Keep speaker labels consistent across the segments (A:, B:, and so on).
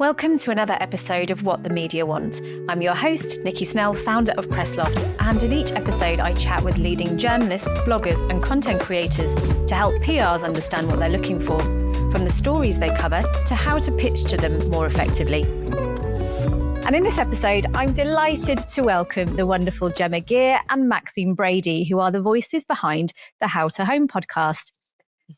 A: Welcome to another episode of What the Media Want. I'm your host, Nikki Snell, founder of Pressloft, and in each episode I chat with leading journalists, bloggers and content creators to help PRs understand what they're looking for, from the stories they cover to how to pitch to them more effectively. And in this episode, I'm delighted to welcome the wonderful Gemma and Maxine Brady, who are the voices behind the How to Home podcast.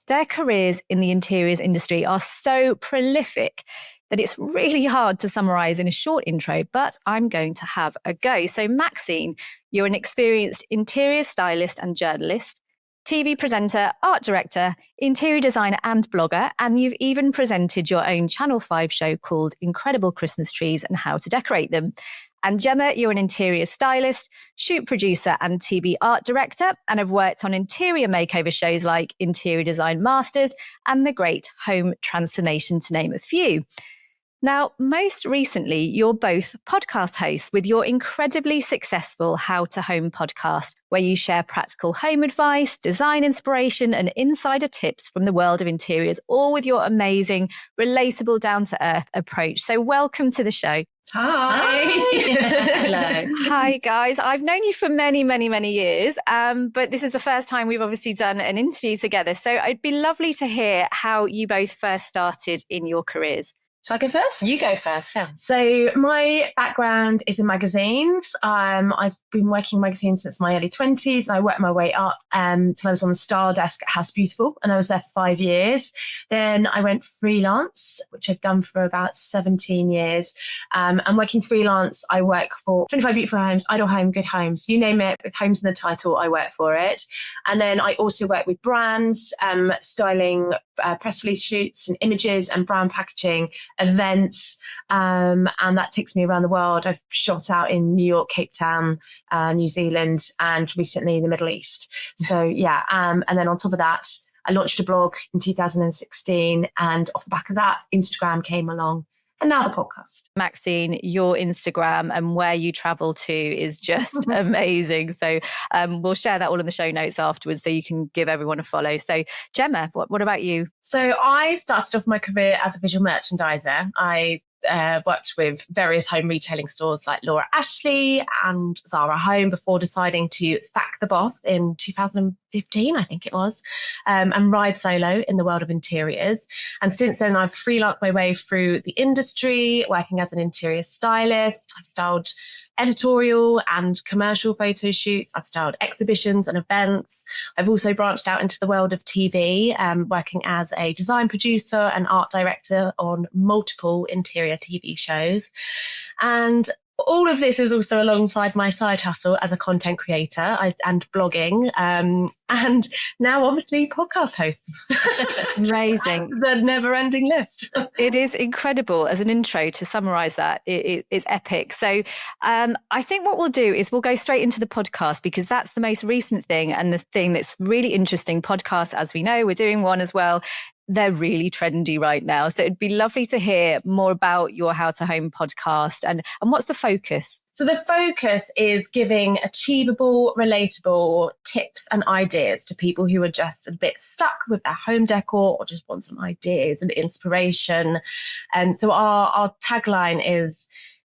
A: Their careers in the interiors industry are so prolific that it's really hard to summarise in a short intro, but I'm going to have a go. So Maxine, you're an experienced interior stylist and journalist, TV presenter, art director, interior designer and blogger, and you've even presented your own Channel 5 show called Incredible Christmas Trees and How to Decorate Them. And Gemma, you're an interior stylist, shoot producer and TV art director, and have worked on interior makeover shows like Interior Design Masters and The Great Home Transformation, to name a few. Now, most recently, you're both podcast hosts with your incredibly successful How to Home podcast, where you share practical home advice, design inspiration, and insider tips from the world of interiors, all with your amazing, relatable, down-to-earth approach. So welcome to the show.
B: Hi.
A: Hello. Hi, guys. I've known you for many, many, many years, but this is the first time we've obviously done an interview together. So it'd be lovely to hear how you both first started in your careers.
B: Shall I go first?
C: You go first, yeah.
B: So my background is in magazines. I've been working in magazines since my early 20s, and I worked my way up till I was on the style desk at House Beautiful, and I was there for 5 years. Then I went freelance, which I've done for about 17 years. And working freelance, I work for 25 Beautiful Homes, Idle Home, Good Homes, you name it, with homes in the title, I work for it. And then I also work with brands, styling press release shoots and images and brand packaging, events, and that takes me around the world. I've shot out in New York, Cape Town, New Zealand, and recently the Middle East. So yeah, and then on top of that, I launched a blog in 2016, and off the back of that, Instagram came along. And now the podcast.
A: Maxine, your Instagram and where you travel to is just amazing. So we'll share that all in the show notes afterwards so you can give everyone a follow. So Gemma, what about you?
C: So I started off my career as a visual merchandiser. I worked with various home retailing stores like Laura Ashley and Zara Home before deciding to sack the boss in 2015, I think it was, and ride solo in the world of interiors. And since then, I've freelanced my way through the industry, working as an interior stylist. I've styled editorial and commercial photo shoots. I've styled exhibitions and events. I've also branched out into the world of TV, working as a design producer and art director on multiple interior TV shows. And all of this is also alongside my side hustle as a content creator and blogging, and now obviously podcast hosts.
A: Amazing.
C: The never-ending list.
A: It is incredible. As an intro to summarise that, it's epic. So I think what we'll do is we'll go straight into the podcast, because that's the most recent thing and the thing that's really interesting. Podcasts, as we know, we're doing one as well. They're really trendy right now. So it'd be lovely to hear more about your How to Home podcast and what's the focus?
C: So the focus is giving achievable, relatable tips and ideas to people who are just a bit stuck with their home decor or just want some ideas and inspiration. And so our tagline is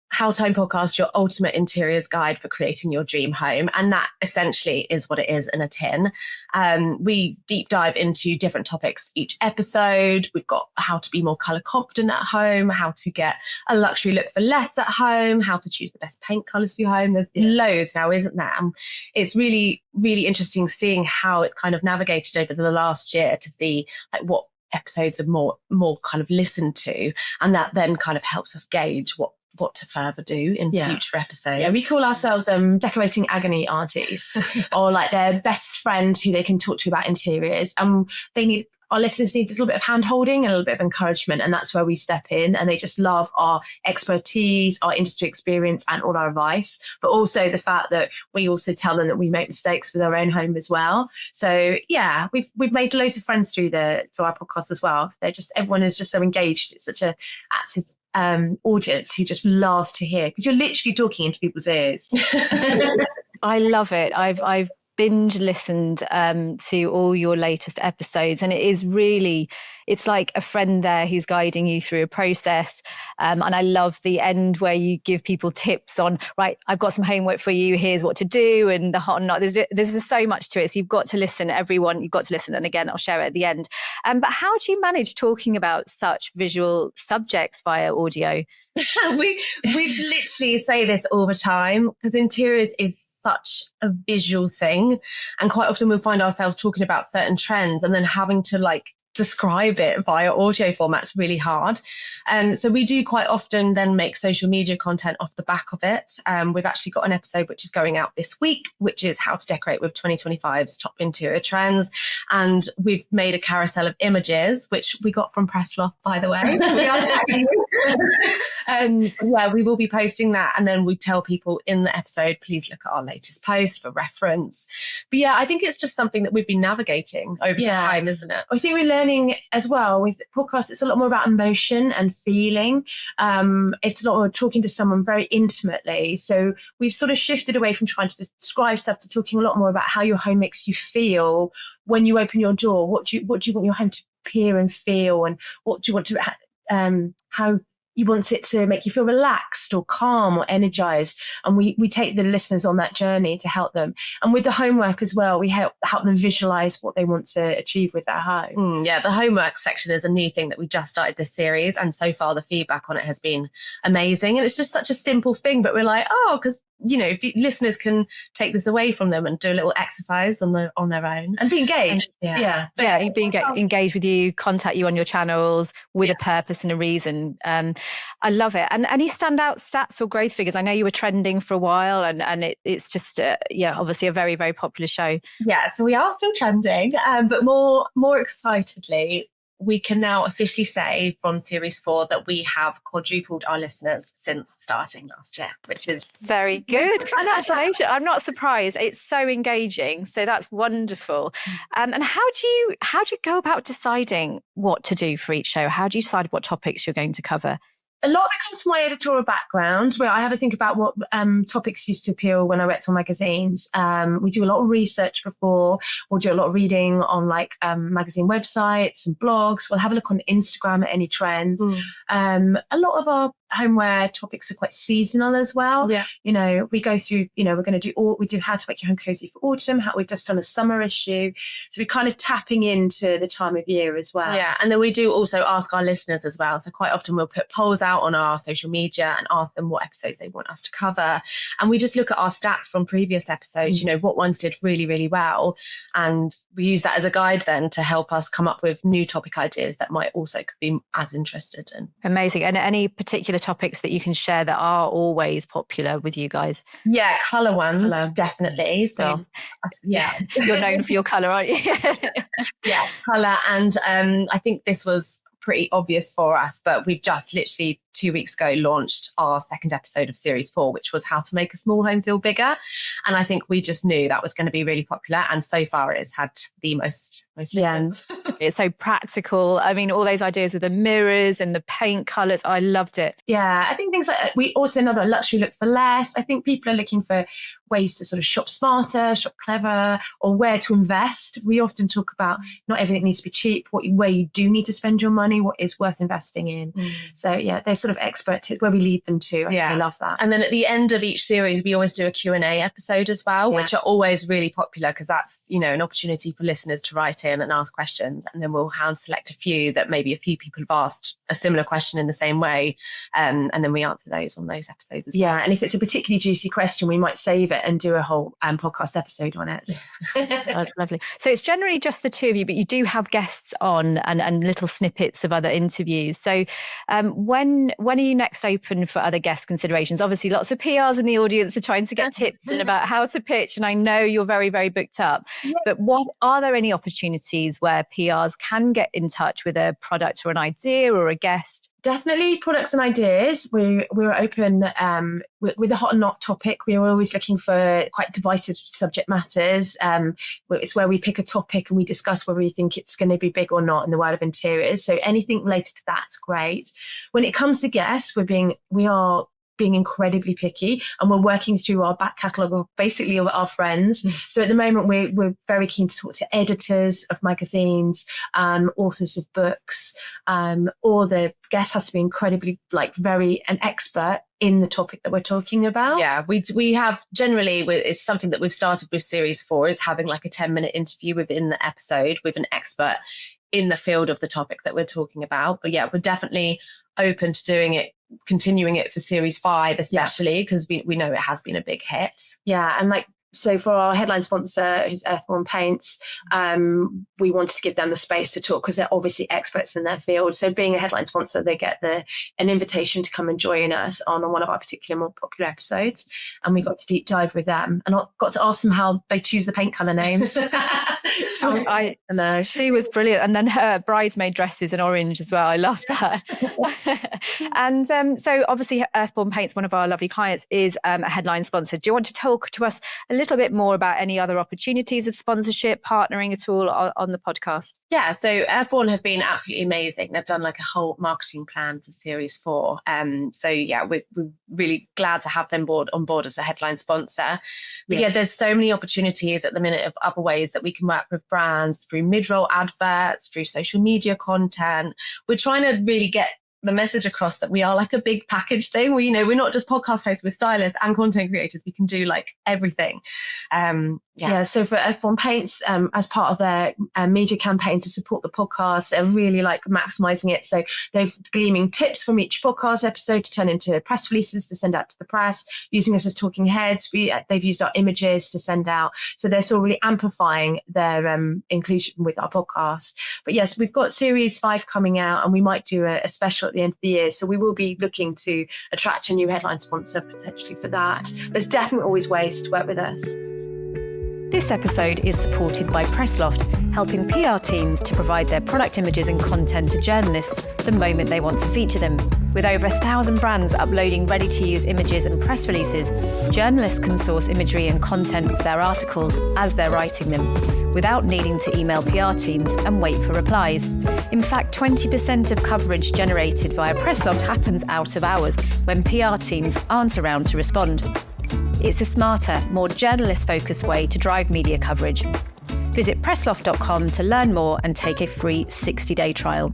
C: How to Home Podcast, your ultimate interiors guide for creating your dream home. And that essentially is what it is in a tin. We deep dive into different topics each episode. We've got how to be more colour confident at home, how to get a luxury look for less at home, how to choose the best paint colours for your home. There's loads now, isn't there? And it's really, really interesting seeing how it's kind of navigated over the last year to see like what episodes are more kind of listened to. And that then kind of helps us gauge what to further do in future episodes.
B: Yeah, we call ourselves decorating agony aunties, or like their best friend who they can talk to about interiors. Our listeners need a little bit of hand holding and a little bit of encouragement, and that's where we step in. And they just love our expertise, our industry experience, and all our advice, but also the fact that we also tell them that we make mistakes with our own home as well. So yeah, we've made loads of friends through our podcast as well. Everyone is just so engaged. It's such a active audience who just love to hear, because you're literally talking into people's ears.
A: I love it. I've binge listened to all your latest episodes, and it is really, it's like a friend there who's guiding you through a process. And I love the end where you give people tips on, right, I've got some homework for you, here's what to do, and the hot and not. There's just so much to it. So you've got to listen, everyone, you've got to listen. And again, I'll share it at the end. But how do you manage talking about such visual subjects via audio?
C: we literally say this all the time, because interiors is such a visual thing, and quite often we'll find ourselves talking about certain trends and then having to like describe it via audio format's really hard. So we do quite often then make social media content off the back of it. We've actually got an episode which is going out this week, which is how to decorate with 2025's top interior trends. And we've made a carousel of images, which we got from Pressloft, by the way. Yeah, we will be posting that. And then we tell people in the episode, please look at our latest post for reference. But yeah, I think it's just something that we've been navigating over time, isn't it?
B: I think we're learning as well with podcasts. It's a lot more about emotion and feeling. It's a lot more talking to someone very intimately. So we've sort of shifted away from trying to describe stuff to talking a lot more about how your home makes you feel when you open your door. What do you want your home to appear and feel, and what do you want to how you want it to make you feel relaxed or calm or energized. And we take the listeners on that journey to help them. And with the homework as well, we help them visualize what they want to achieve with their home.
C: Yeah, the homework section is a new thing that we just started this series. And so far the feedback on it has been amazing. And it's just such a simple thing, but we're like, because if listeners can take this away from them and do a little exercise on their own
B: and be engaged.
A: Being engaged with you, contact you on your channels with a purpose and a reason. I love it. And any standout stats or growth figures? I know you were trending for a while, and it's just obviously a very, very popular show.
C: Yeah, so we are still trending, but more excitedly, we can now officially say from series 4 that we have quadrupled our listeners since starting last year, which is
A: very good. Congratulations. I'm not surprised. It's so engaging. So that's wonderful. And how do you go about deciding what to do for each show? How do you decide what topics you're going to cover?
B: A lot of it comes from my editorial background, where I have to think about what topics used to appeal when I worked on magazines. We do a lot of research before. We'll do a lot of reading on magazine websites and blogs. We'll have a look on Instagram at any trends. A lot of our homeware topics are quite seasonal as well. Yeah. We go through, we're going to do how to make your home cozy for autumn, how we've just done a summer issue. So we're kind of tapping into the time of year as well.
C: Yeah. And then we do also ask our listeners as well. So quite often we'll put polls out on our social media and ask them what episodes they want us to cover. And we just look at our stats from previous episodes, what ones did really, really well. And we use that as a guide then to help us come up with new topic ideas that might also could be as interested in.
A: Amazing. And any particular topics that you can share that are always popular with you guys?
C: Yeah, colour ones, definitely. So yeah,
A: you're known for your colour, aren't you?
C: Yeah, colour. And I think this was pretty obvious for us, but we've just literally 2 weeks ago launched our second episode of series 4, which was how to make a small home feel bigger. And I think we just knew that was going to be really popular. And so far it has had the most listens.
A: It's so practical. I mean, all those ideas with the mirrors and the paint colours, I loved it.
B: Yeah, I think things like we also another luxury look for less. I think people are looking for ways to sort of shop smarter, shop clever, or where to invest. We often talk about not everything needs to be cheap, where you do need to spend your money, what is worth investing in. So yeah, there's sort of expert tips where we lead them to. I love that.
C: And then at the end of each series, we always do a Q&A episode as well, which are always really popular because that's, an opportunity for listeners to write in and ask questions. And then we'll hand select a few that maybe a few people have asked a similar question in the same way. And then we answer those on those episodes as well.
B: Yeah. And if it's a particularly juicy question, we might save it and do a whole podcast episode on it.
A: Oh, lovely. So it's generally just the two of you, but you do have guests on and little snippets of other interviews. So when are you next open for other guest considerations? Obviously, lots of PRs in the audience are trying to get tips and about how to pitch. And I know you're very, very booked up. Yeah. But are there any opportunities where PRs can get in touch with a product or an idea or a guest?
B: Definitely products and ideas. We're open with the hot and not topic. We're always looking for quite divisive subject matters. It's where we pick a topic and we discuss whether we think it's going to be big or not in the world of interiors. So anything related to that's great. When it comes to guests, we are being incredibly picky, and we're working through our back catalogue of basically of our friends. So at the moment, we're very keen to talk to editors of magazines, authors of books, or the guest has to be incredibly very an expert in the topic that we're talking about.
C: Yeah, we have generally, it's something that we've started with series 4, is having like a 10-minute interview within the episode with an expert in the field of the topic that we're talking about. But yeah, we're definitely open to doing it, continuing it for series 5, especially because we know it has been a big hit.
B: Yeah, and so for our headline sponsor, who's Earthborne Paints, we wanted to give them the space to talk because they're obviously experts in their field. So being a headline sponsor, they get an invitation to come and join us on one of our particular more popular episodes. And we got to deep dive with them and I got to ask them how they choose the paint colour names.
A: So I know, she was brilliant. And then her bridesmaid dresses in orange as well. I love that. And so obviously Earthborne Paints, one of our lovely clients, is a headline sponsor. Do you want to talk to us a little bit more about any other opportunities of sponsorship, partnering at all on the podcast?
C: Yeah, so Earthborne have been absolutely amazing. They've done like a whole marketing plan for series 4. So yeah, we're really glad to have them on board as a headline sponsor. But yeah, there's so many opportunities at the minute of other ways that we can work with brands, through mid-roll adverts, through social media content. We're trying to really get the message across that we are like a big package thing. We're not just podcast hosts, we're stylists and content creators. We can do like everything.
B: So for Earthborne Paints, as part of their media campaign to support the podcast, they're really maximising it. So they're gleaming tips from each podcast episode to turn into press releases to send out to the press, using us as talking heads. They've used our images to send out. So they're still really amplifying their inclusion with our podcast. But yes, we've got series 5 coming out and we might do a special at the end of the year. So we will be looking to attract a new headline sponsor potentially for that. There's definitely always ways to work with us.
A: This episode is supported by Pressloft, helping PR teams to provide their product images and content to journalists the moment they want to feature them. With over 1,000 brands uploading ready-to-use images and press releases, journalists can source imagery and content for their articles as they're writing them, without needing to email PR teams and wait for replies. In fact, 20% of coverage generated via Pressloft happens out of hours when PR teams aren't around to respond. It's a smarter, more journalist-focused way to drive media coverage. Visit pressloft.com to learn more and take a free 60-day trial.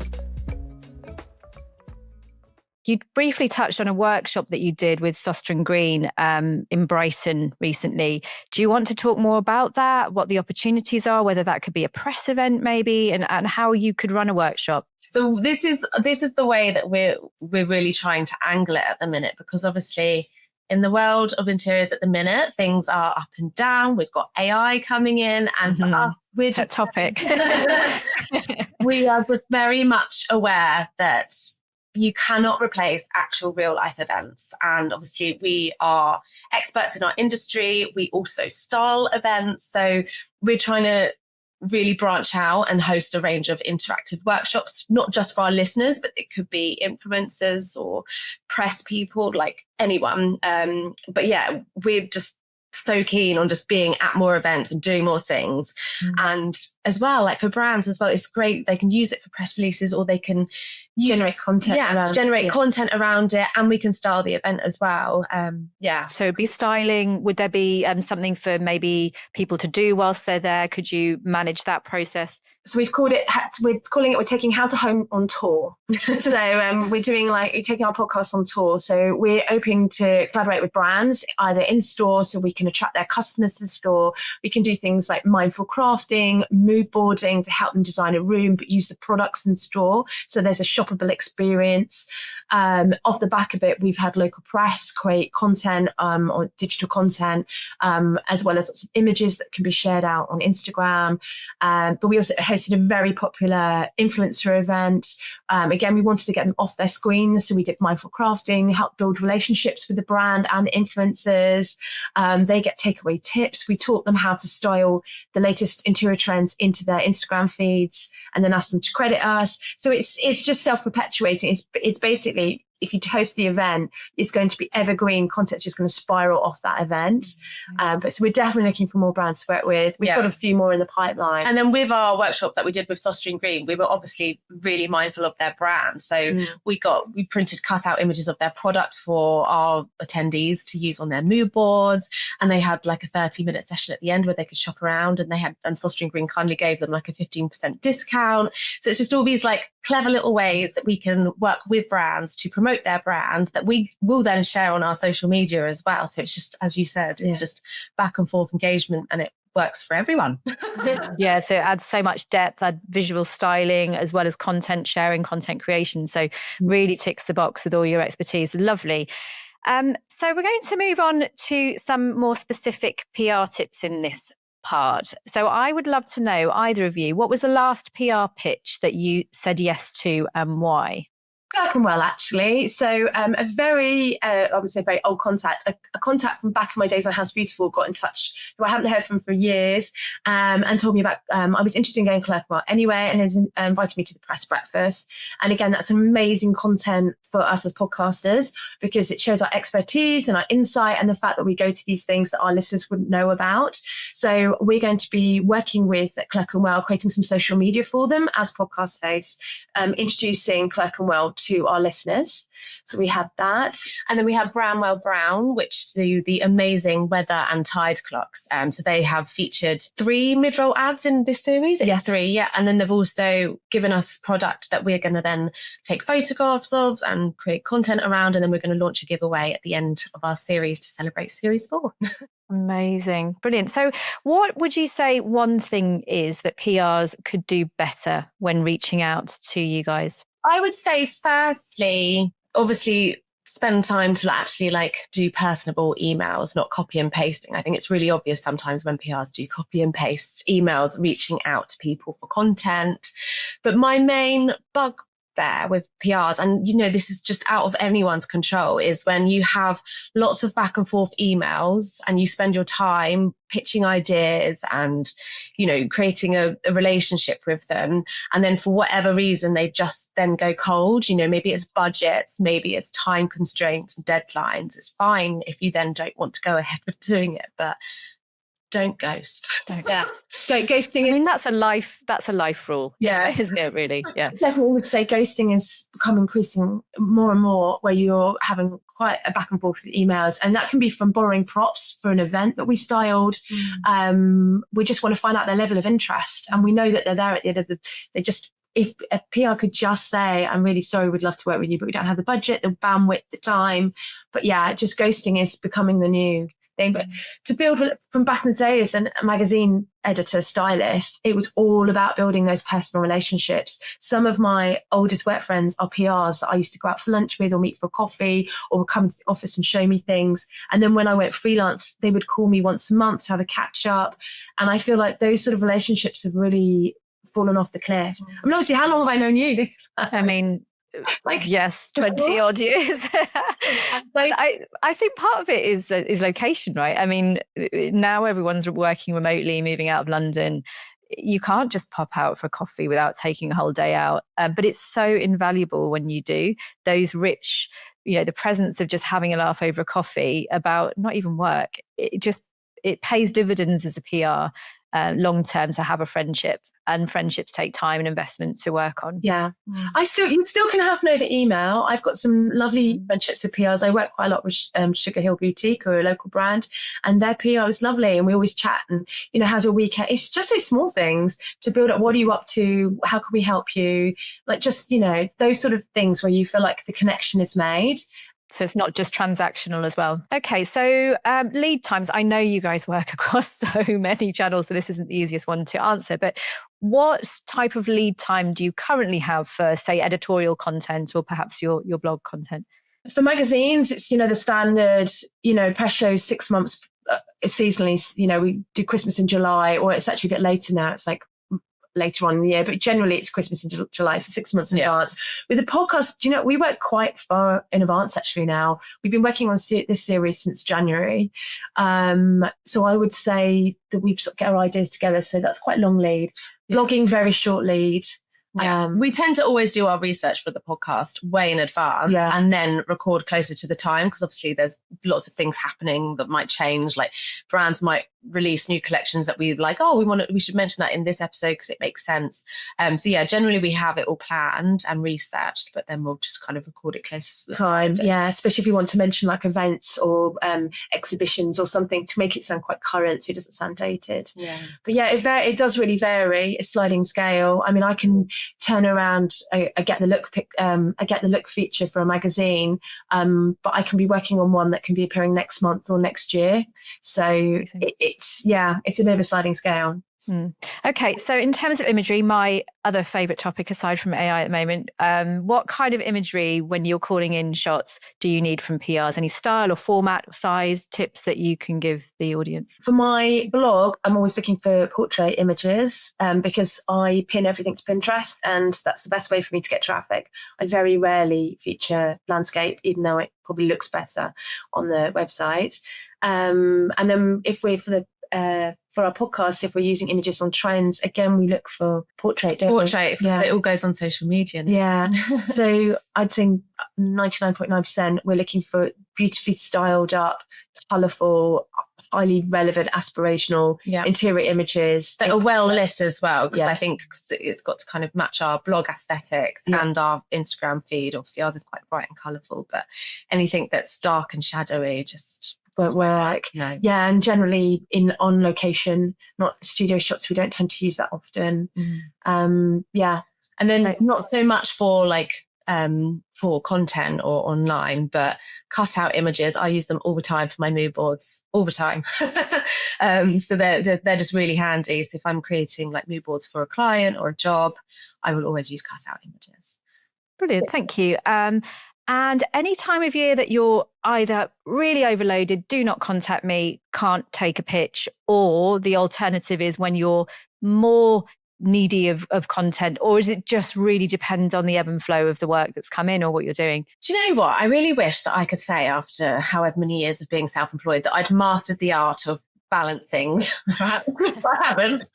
A: You briefly touched on a workshop that you did with Sostren Green in Brighton recently. Do you want to talk more about that, what the opportunities are, whether that could be a press event maybe, and how you could run a workshop?
C: So this is the way that we're really trying to angle it at the minute, because obviously in the world of interiors at the minute, things are up and down. We've got AI coming in, and for us, we're just
A: topic.
C: We are just very much aware that you cannot replace actual real life events. And obviously we are experts in our industry. We also style events. So we're trying to really branch out and host a range of interactive workshops, not just for our listeners, but it could be influencers or press people, like anyone. But yeah, we're just so keen on just being at more events and doing more things. And as well, like for brands as well, it's great. They can use it for press releases, or they can
B: generate content
C: content around it, and we can style the event as well.
A: So it'd be styling. Would there be something for maybe people to do whilst they're there? Could you manage that process?
B: So we're taking How to Home on tour. So we're taking our podcast on tour. So we're hoping to collaborate with brands either in store, so we can attract their customers to the store. We can do things like mindful crafting, mood boarding to help them design a room, but use the products in store. So there's a shoppable experience. Off the back of it, we've had local press create content or digital content, as well as lots of images that can be shared out on Instagram. But we also hosted a very popular influencer event. Again, we wanted to get them off their screens. So we did mindful crafting, help build relationships with the brand and influencers. They get takeaway tips. We taught them how to style the latest interior trends into their Instagram feeds and then asked them to credit us. So it's just self-perpetuating. It's basically, if you host the event, it's going to be evergreen content, just going to spiral off that event. But so we're definitely looking for more brands to work with. We've got a few more in the pipeline.
C: And then with our workshop that we did with Sostering Green, we were obviously really mindful of their brand. So we printed cutout images of their products for our attendees to use on their mood boards. And they had like a 30-minute session at the end where they could shop around, and Sostering Green kindly gave them like a 15% discount. So it's just all these like clever little ways that we can work with brands to promote their brand that we will then share on our social media as well. So it's just, as you said, it's just back and forth engagement, and it works for everyone.
A: Yeah, so it adds so much depth, add visual styling as well as content sharing, content creation. So really ticks the box with all your expertise. Lovely. So we're going to move on to some more specific PR tips in this part. So I would love to know, either of you, what was the last PR pitch that you said yes to and why?
B: Clerkenwell, actually. So a very, I would say, very old contact, a contact from back in my days on House Beautiful got in touch, who I haven't heard from for years, and told me about, I was interested in going to Clerkenwell anyway, and has invited me to the press breakfast. And again, that's amazing content for us as podcasters, because it shows our expertise and our insight and the fact that we go to these things that our listeners wouldn't know about. So we're going to be working with Clerkenwell, creating some social media for them as podcast hosts, introducing Clerkenwell to our listeners. So we had that.
C: And then we have Brownwell Brown, which do the amazing weather and tide clocks. So they have featured 3 mid-roll ads in this series.
B: Yeah,
C: 3. Yeah. And then they've also given us product that we're going to then take photographs of and create content around. And then we're going to launch a giveaway at the end of our series to celebrate series 4.
A: Amazing. Brilliant. So what would you say one thing is that PRs could do better when reaching out to you guys?
C: I would say, firstly, obviously spend time to actually like do personable emails, not copy and pasting. I think it's really obvious sometimes when PRs do copy and paste emails, reaching out to people for content. But my main bugbear with PRs, and you know, this is just out of anyone's control, is when you have lots of back and forth emails and you spend your time pitching ideas and, you know, creating a relationship with them. And then for whatever reason, they just then go cold. You know, maybe it's budgets, maybe it's time constraints and deadlines. It's fine if you then don't want to go ahead with doing it, but don't ghost.
B: Don't ghosting.
A: I mean, that's a life rule.
B: Yeah.
A: Isn't it really? Yeah.
B: Definitely would say ghosting has become increasing more and more, where you're having quite a back and forth with emails. And that can be from borrowing props for an event that we styled. We just want to find out their level of interest. And we know that they're there at the end of if a PR could just say, I'm really sorry, we'd love to work with you, but we don't have the budget, the bandwidth, the time. But yeah, just ghosting is becoming the new thing. But to build from back in the day as a magazine editor, stylist, it was all about building those personal relationships. Some of my oldest work friends are PRs that I used to go out for lunch with or meet for coffee, or would come into the office and show me things. And then when I went freelance, they would call me once a month to have a catch up. And I feel like those sort of relationships have really fallen off the cliff. I mean, obviously, how long have I known you, Nicola?
A: I mean, yes, 20 odd years. But I think part of it is location, right? I mean, now everyone's working remotely, moving out of London. You can't just pop out for a coffee without taking a whole day out. But it's so invaluable when you do. Those rich, you know, the presence of just having a laugh over a coffee about not even work. It pays dividends as a PR long term to have a friendship. And friendships take time and investment to work on.
B: Yeah. You still can happen over email. I've got some lovely friendships with PRs. I work quite a lot with Sugar Hill Boutique, or a local brand, and their PR is lovely. And we always chat and, you know, how's your weekend? It's just those small things to build up. What are you up to? How can we help you? Like, just, you know, those sort of things where you feel like the connection is made.
A: So it's not just transactional as well. Okay, so lead times. I know you guys work across so many channels, so this isn't the easiest one to answer, but what type of lead time do you currently have for, say, editorial content or perhaps your blog content?
B: For magazines, it's, you know, the standard, you know, press shows 6 months seasonally. You know, we do Christmas in July, or it's actually a bit later now. It's like later on in the year, but generally it's Christmas in July, so 6 months in advance. With the podcast, you know, we work quite far in advance actually now. We've been working on this series since January. So I would say that we sort of get our ideas together. So that's quite long lead. Blogging, very short lead.
C: We tend to always do our research for the podcast way in advance and then record closer to the time, because obviously there's lots of things happening that might change. Like brands might release new collections that we like, we should mention that in this episode because it makes sense. So generally we have it all planned and researched, but then we'll just kind of record it close to the time.
B: Yeah, especially if you want to mention like events or exhibitions or something, to make it sound quite current so it doesn't sound dated.
C: Yeah.
B: But it does really vary. It's sliding scale. I mean, I can turn around, I get the look feature for a magazine, but I can be working on one that can be appearing next month or next year. So it's a bit of a sliding scale.
A: Okay, so in terms of imagery, my other favourite topic aside from AI at the moment, what kind of imagery, when you're calling in shots, do you need from PRs? Any style or format or size tips that you can give the audience?
B: For my blog, I'm always looking for portrait images because I pin everything to Pinterest, and that's the best way for me to get traffic. I very rarely feature landscape, even though it probably looks better on the website. And then for our podcast, if we're using images on trends, again, we look for portrait,
C: because it all goes on social media.
B: Yeah. So I'd say 99.9%, we're looking for beautifully styled up, colourful, highly relevant, aspirational interior images.
C: That are well lit as well, because I think it's got to kind of match our blog aesthetics and our Instagram feed. Obviously, ours is quite bright and colourful, but anything that's dark and shadowy just
B: won't work.
C: No.
B: Yeah, and generally on location, not studio shots. We don't tend to use that often.
C: And then not so much for for content or online, but cut out images. I use them all the time for my mood boards, all the time. So they're just really handy. So if I'm creating like mood boards for a client or a job, I will always use cut out images.
A: Brilliant, thank you. And any time of year that you're either really overloaded, do not contact me, can't take a pitch, or the alternative is when you're more needy of content, or is it just really depend on the ebb and flow of the work that's come in or what you're doing?
C: Do you know what? I really wish that I could say, after however many years of being self-employed, that I'd mastered the art of balancing. I haven't.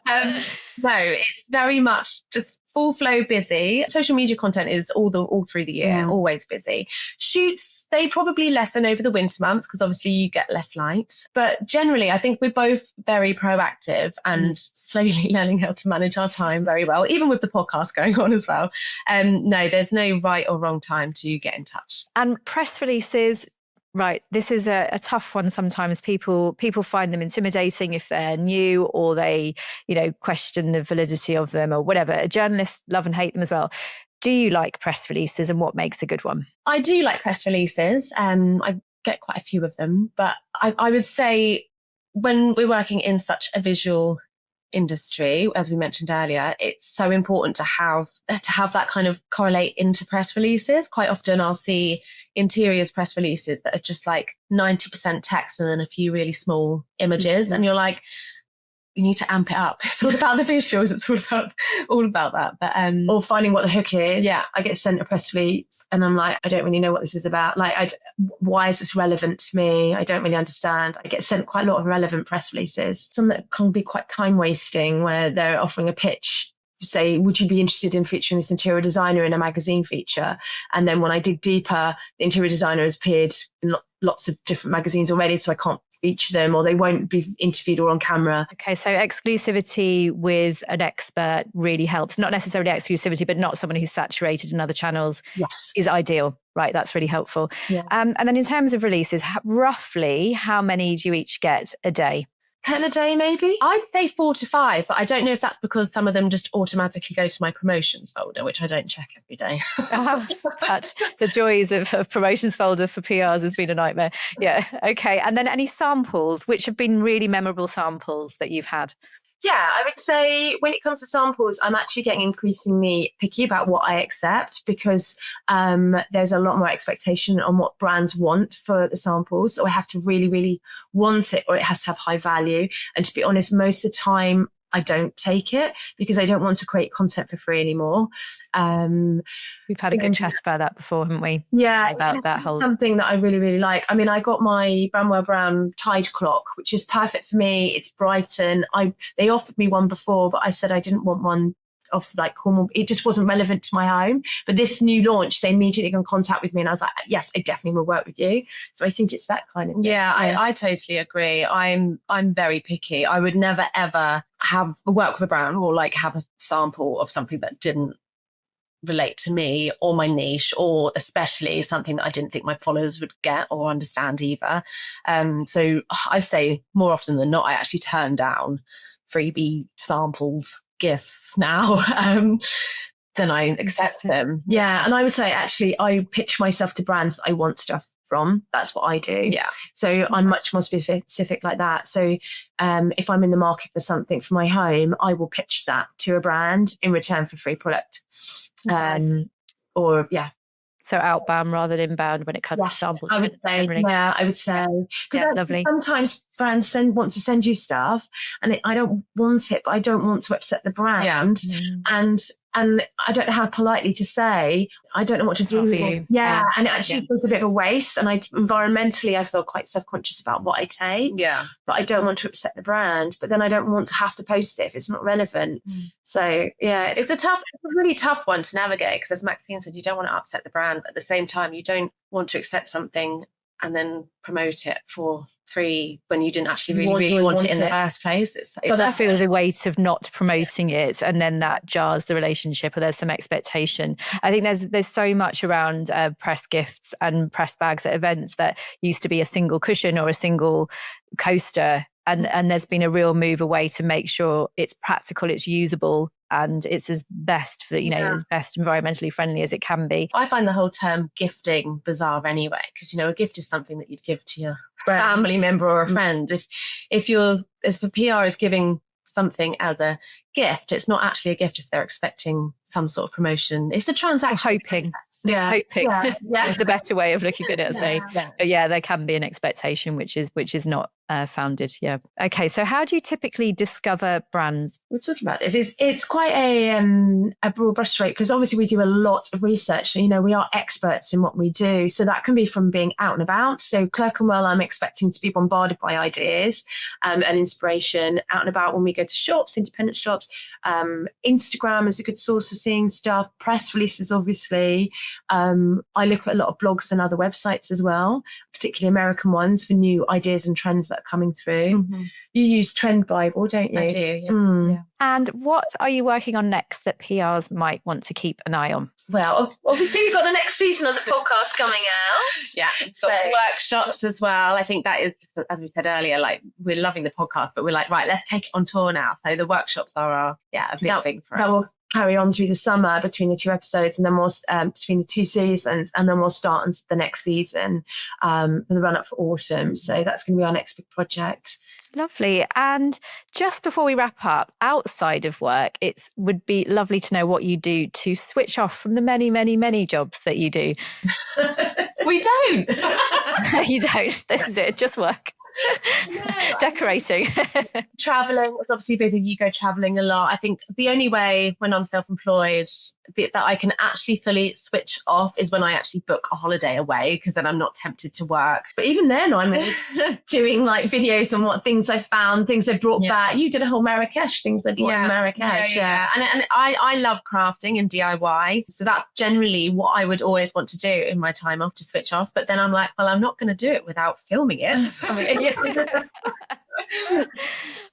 C: No, it's very much just full flow busy. Social media content is all through the year, always busy. Shoots, they probably lessen over the winter months because obviously you get less light. But generally, I think we're both very proactive and slowly learning how to manage our time very well, even with the podcast going on as well. No, there's no right or wrong time to get in touch.
A: And press releases, right, this is a tough one. Sometimes people find them intimidating if they're new, or they, question the validity of them or whatever. Journalists love and hate them as well. Do you like press releases, and what makes a good one?
C: I do like press releases. I get quite a few of them, but I would say when we're working in such a visual industry, as we mentioned earlier, it's so important to have that kind of correlate into press releases. Quite often I'll see interiors press releases that are just like 90% text and then a few really small images, and you're like, you need to amp it up. It's all about the visuals. It's all about that. But
B: or finding what the hook is.
C: Yeah,
B: I get sent a press release and I'm like, I don't really know what this is about. Like, why is this relevant to me? I don't really understand. I get sent quite a lot of relevant press releases. Some that can be quite time wasting, where they're offering a pitch. Say, would you be interested in featuring this interior designer in a magazine feature? And then when I dig deeper, the interior designer has appeared in lots of different magazines already, so I can't feature them, or they won't be interviewed or on camera.
A: Okay, so exclusivity with an expert really helps. Not necessarily exclusivity, but not someone who's saturated in other channels is ideal. Right, that's really helpful.
B: Yeah.
A: And then in terms of releases, roughly how many do you each get a day?
B: 10 a day, maybe?
C: I'd say 4 to 5, but I don't know if that's because some of them just automatically go to my promotions folder, which I don't check every day.
A: But the joys of promotions folder for PRs has been a nightmare. Yeah, okay. And then any samples, which have been really memorable samples that you've had?
B: Yeah, I would say when it comes to samples, I'm actually getting increasingly picky about what I accept, because there's a lot more expectation on what brands want for the samples. So I have to really, really want it, or it has to have high value. And to be honest, most of the time, I don't take it because I don't want to create content for free anymore.
A: We've had a good chat about that before, haven't we?
B: Yeah,
A: about that whole
B: something that I really, really like. I mean, I got my Branwell Brown Tide clock, which is perfect for me. It's Brighton. They offered me one before, but I said I didn't want one off like Cornwall. It just wasn't relevant to my home. But this new launch, they immediately got in contact with me, and I was like, yes, I definitely will work with you. So I think it's that kind of thing.
C: Yeah, I totally agree. I'm very picky. I would never ever work with a brand or like have a sample of something that didn't relate to me or my niche, or especially something that I didn't think my followers would get or understand either. So I'd say more often than not, I actually turn down freebie samples, gifts now, then I accept them.
B: Yeah. And I would say, actually, I pitch myself to brands that I want stuff from. That's what I do.
C: Yeah.
B: So I'm much more specific like that. So if I'm in the market for something for my home, I will pitch that to a brand in return for free product. Or
A: So outbound rather than inbound when it comes to samples.
B: I would say, I would say. Because
A: lovely.
B: Sometimes brands want to send you stuff and I don't want it, but I don't want to upset the brand. Yeah. And I don't know how politely to say, I don't know what to do.
A: For you.
B: Yeah. And it actually feels a bit of a waste. And environmentally, I feel quite self-conscious about what I take.
C: Yeah.
B: But I don't want to upset the brand. But then I don't want to have to post it if it's not relevant. So, yeah.
C: It's a really tough one to navigate, because as Maxine said, you don't want to upset the brand, but at the same time, you don't want to accept something and then promote it for free when you didn't actually really want it in the first place.
A: But that feels a weight of not promoting it, and then that jars the relationship, or there's some expectation. I think there's so much around press gifts and press bags at events that used to be a single cushion or a single coaster, and there's been a real move away to make sure it's practical, it's usable, and it's as best for, as best environmentally friendly as it can be.
C: I find the whole term gifting bizarre anyway, because, a gift is something that you'd give to your family member or a friend. If the PR is giving something as a gift, it's not actually a gift if they're expecting some sort of promotion. It's a transaction.
A: Hoping. Is the better way of looking at it, say. But there can be an expectation which is not founded. Yeah. Okay. So how do you typically discover brands?
B: We're talking about this. It's quite a broad brushstroke, because obviously we do a lot of research. We are experts in what we do. So that can be from being out and about. So Clerkenwell, I'm expecting to be bombarded by ideas and inspiration out and about when we go to shops, independent shops. Instagram is a good source of seeing stuff. Press releases, obviously. I look at a lot of blogs and other websites as well, particularly American ones, for new ideas and trends that are coming through. You use Trend Bible, don't you?
C: I do, yeah.
A: And what are you working on next that PRs might want to keep an eye on?
B: Well, obviously we've got the next season of the podcast coming out.
C: Yeah, got workshops as well. I think that is, as we said earlier, like, we're loving the podcast, but we're like, right, let's take it on tour now. So the workshops are a big thing for us.
B: That will carry on through the summer between the two episodes, and then we'll between the two seasons, and then we'll start on the next season for the run up for autumn. So that's going to be our next big project.
A: Lovely. And just before we wrap up, outside of work, it would be lovely to know what you do to switch off from the many, many, many jobs that you do.
B: We don't.
A: You don't. This is it. Just work. Decorating.
C: Traveling. It's obviously both of you go traveling a lot. I think the only way when I'm self-employed that I can actually fully switch off is when I actually book a holiday away, because then I'm not tempted to work.
B: But even then, I'm doing like videos on what things I found, things I brought back. You did a whole Marrakesh, things I brought in Marrakesh.
C: Yeah. And I love crafting and DIY. So that's generally what I would always want to do in my time off, to switch off. But then I'm like, well, I'm not going to do it without filming it.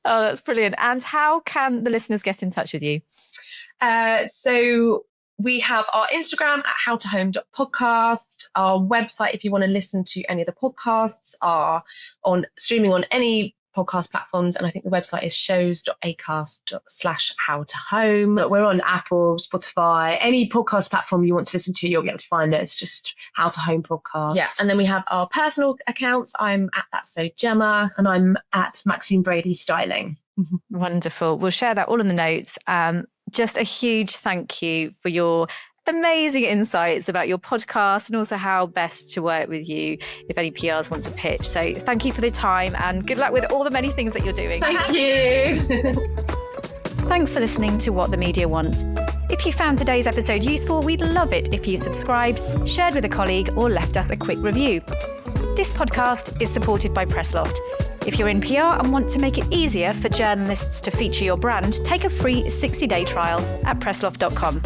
A: Oh, that's brilliant. And how can the listeners get in touch with you?
C: So we have our Instagram at howtohome.podcast. Our website, if you want to listen to any of the podcasts, are streaming on any podcast platforms, and I think the website is shows.acast.com/howtohome.
B: But we're on Apple, Spotify, any podcast platform you want to listen to, you'll be able to find it. It's just How to Home Podcast.
C: Yeah, and then we have our personal accounts. I'm at That's So Gemma,
B: and I'm at Maxine Brady Styling.
A: Wonderful. We'll share that all in the notes. Just a huge thank you for your amazing insights about your podcast, and also how best to work with you if any PRs want to pitch. So thank you for the time, and good luck with all the many things that you're doing.
B: Thank you.
A: Thanks for listening to What the Media Want. If you found today's episode useful, we'd love it if you subscribed, shared with a colleague, or left us a quick review. This podcast is supported by Pressloft. If you're in PR and want to make it easier for journalists to feature your brand, take a free 60-day trial at pressloft.com.